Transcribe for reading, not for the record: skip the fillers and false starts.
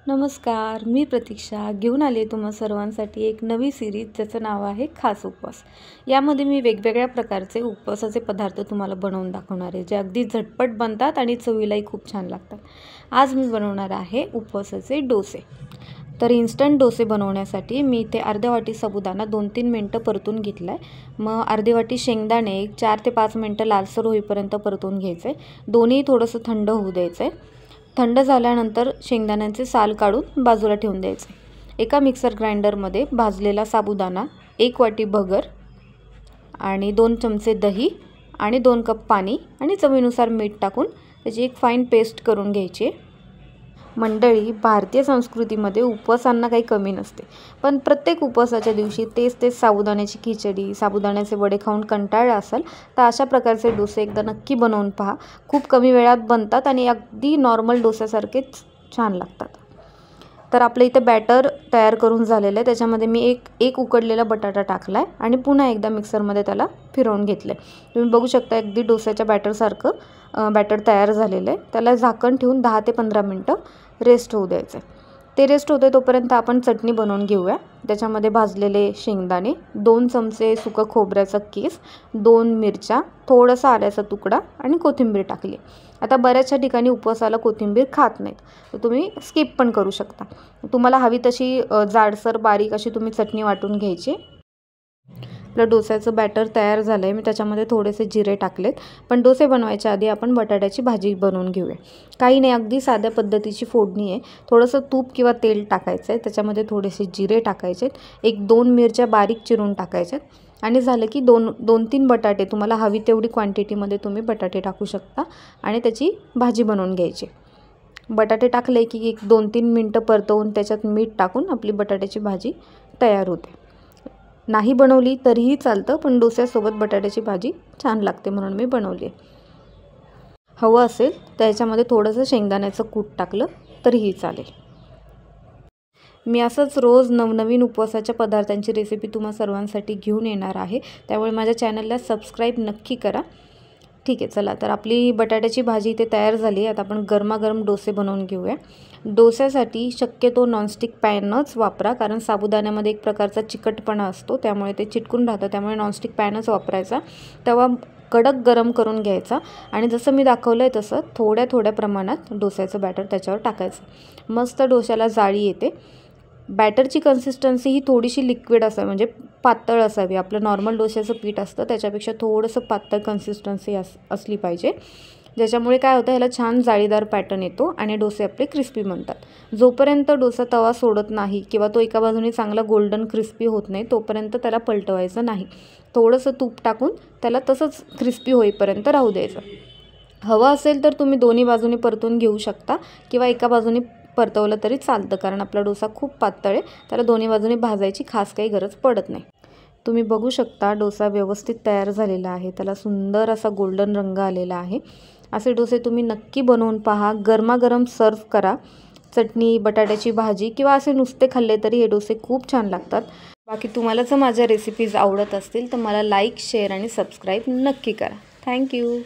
नमस्कार, मी प्रतीक्षा घेऊन आले तुम्हा सर्वांसाठी एक नवी सिरीज ज्याचं नाव आहे खास उपवास। यामध्ये मी वेगवेगळ्या प्रकारचे उपवासाचे पदार्थ तुम्हाला बनवून दाखवणार आहे जे अगदी झटपट बनतात आणि चवीलाही खूप छान लागतात। आज मी बनवणार आहे उपवासाचे डोसे। तर इन्स्टंट डोसे बनवण्यासाठी मी इथे अर्ध्या वाटी साबुदाणा 2-3 मिनिटं परतून घेतलाय। मग अर्धी वाटी शेंगदाणे 4 ते 5 मिनिटं लालसर होईपर्यंत परतून घ्यायचे। दोन्ही थोडंसं थंड होऊ द्यायचे। थंड झाल्यानंतर शेंगदाण्यांचे साल काढून बाजूला ठेवून द्यायचे। एका मिक्सर ग्राइंडरमध्ये भाजलेला साबुदाणा, 1 वाटी भगर आणि 2 चमचे दही आणि 2 कप पाणी आणि चवीनुसार मीठ टाकून त्याची एक फाईन पेस्ट करून घ्यायची। मंडळी, भारतीय संस्कृतीमध्ये उपवासांना काही कमी नसते, पण प्रत्येक उपवासाच्या दिवशी तेच साबुदाण्याची खिचडी, साबुदाण्याचे वडे खाऊन कंटाळले असाल तर अशा प्रकारचे डोसे एकदा नक्की बनवून पहा। खूप कमी वेळात बनतात आणि अगदी नॉर्मल डोस्यासारखेच छान लागतात। तर आपलं इथे बॅटर तयार करून झालेलं आहे। त्याच्यामध्ये मी एक उकडलेला बटाटा टाकलाय आणि पुन्हा एकदा मिक्सरमध्ये त्याला फिरवून घेतलंय। तुम्ही बघू शकता अगदी डोस्याच्या बॅटरसारखं बॅटर तयार झालेलं आहे। त्याला झाकण ठेवून 10 ते 15 मिनिटं रेस्ट होऊ द्यायचं। ते रेस्ट होते तोपर्यंत आपण चटणी बनवून घेऊया। त्याच्यामध्ये भाजलेले शेंगदाणे, 2 चमचे सुकं खोबऱ्याचा कीस, 2 मिरच्या, थोडासा आल्याचा तुकडा आणि कोथिंबीर टाकली। आता बऱ्याचशा ठिकाणी उपवासाला कोथिंबीर खात नाहीत, तर तुम्ही स्किप पण करू शकता। तुम्हाला हवी तशी जाडसर बारीक अशी तुम्ही चटणी वाटून घ्यायची। आपलं डोस्याचं बॅटर तयार झालं आहे। मी त्याच्यामध्ये थोडेसे जिरे टाकलेत, पण डोसे बनवायच्या आधी आपण बटाट्याची भाजी बनवून घेऊया। काही नाही, अगदी साध्या पद्धतीची फोडणी आहे। थोडंसं तूप किंवा तेल टाकायचं आहे, त्याच्यामध्ये थोडेसे जिरे टाकायचे, 1-2 मिरच्या बारीक चिरून टाकायच्या आणि झालं की 2-3 बटाटे, तुम्हाला हवी तेवढी क्वांटिटीमध्ये तुम्ही बटाटे टाकू शकता आणि त्याची भाजी बनवून घ्यायची। बटाटे टाकले की 1-2-3 मिनिटं परतवून त्याच्यात मीठ टाकून आपली बटाट्याची भाजी तयार होते। नाही बनवली तरीही चालतं, पण डोस्यासोबत बटाट्याची भाजी छान लागते म्हणून मी बनवली आहे। हवं असेल तर याच्यामध्ये थोडंसं शेंगदाण्याचं कूट टाकलं तरीही चालेल। मी असंच रोज नवनवीन उपवासाच्या पदार्थांची रेसिपी तुम्हा सर्वांसाठी घेऊन येणार आहे, त्यामुळे माझ्या चॅनलला सबस्क्राईब नक्की करा। ठीक आहे, चला तर आपली बटाट्याची भाजी इथे तयार झाली आहे। आता आपण गरमागरम डोसे बनवून घेऊया। डोस्यासाठी शक्यतो नॉनस्टिक पॅनच वापरा, कारण साबुदाण्यामध्ये एक प्रकारचा चिकटपणा असतो, त्यामुळे ते चिटकून राहतं। त्यामुळे नॉनस्टिक पॅनच वापरायचा। तवा कडक गरम करून घ्यायचा आणि जसं मी दाखवलं आहे तसं थोड्या प्रमाणात डोस्याचं बॅटर त्याच्यावर टाकायचं। मस्त डोस्याला जाळी येते। बॅटरची कन्सिस्टन्सी ही थोडीशी लिक्विड असावी, म्हणजे पातळ असावी। आपलं नॉर्मल डोस्याचं पीठ असतं त्याच्यापेक्षा थोडंसं पातळ कन्सिस्टन्सी असली पाहिजे, ज्याच्यामुळे काय होतं, ह्याला छान जाळीदार पॅटर्न येतो आणि डोसे आपले क्रिस्पी बनतात। जोपर्यंत डोसा तवा सोडत नाही किंवा तो एका बाजूने चांगला गोल्डन क्रिस्पी होत नाही तोपर्यंत त्याला पलटवायचं नाही। थोडंसं तूप टाकून त्याला तसंच क्रिस्पी होईपर्यंत राहू द्यायचं। हवं असेल तर तुम्ही दोन्ही बाजूने परतून घेऊ शकता किंवा एका बाजूने परतवलं तरी चालतं, कारण आपला डोसा खूप पातळ आहे, त्याला दोन्ही बाजूने भाजायची खास काही गरज पडत नाही। तुम्ही बघू शकता डोसा व्यवस्थित तयार झालेला आहे, त्याला सुंदर असा गोल्डन रंग आलेला आहे। असे डोसे तुम्ही नक्की बनवून पहा। गरमागरम सर्व करा। चटणी, बटाट्याची भाजी किंवा असे नुसते खाल्ले तरी हे डोसे खूप छान लागतात। बाकी तुम्हाला जर माझ्या रेसिपीज आवडत असतील तर मला लाईक, शेअर आणि सबस्क्राईब नक्की करा। थँक्यू।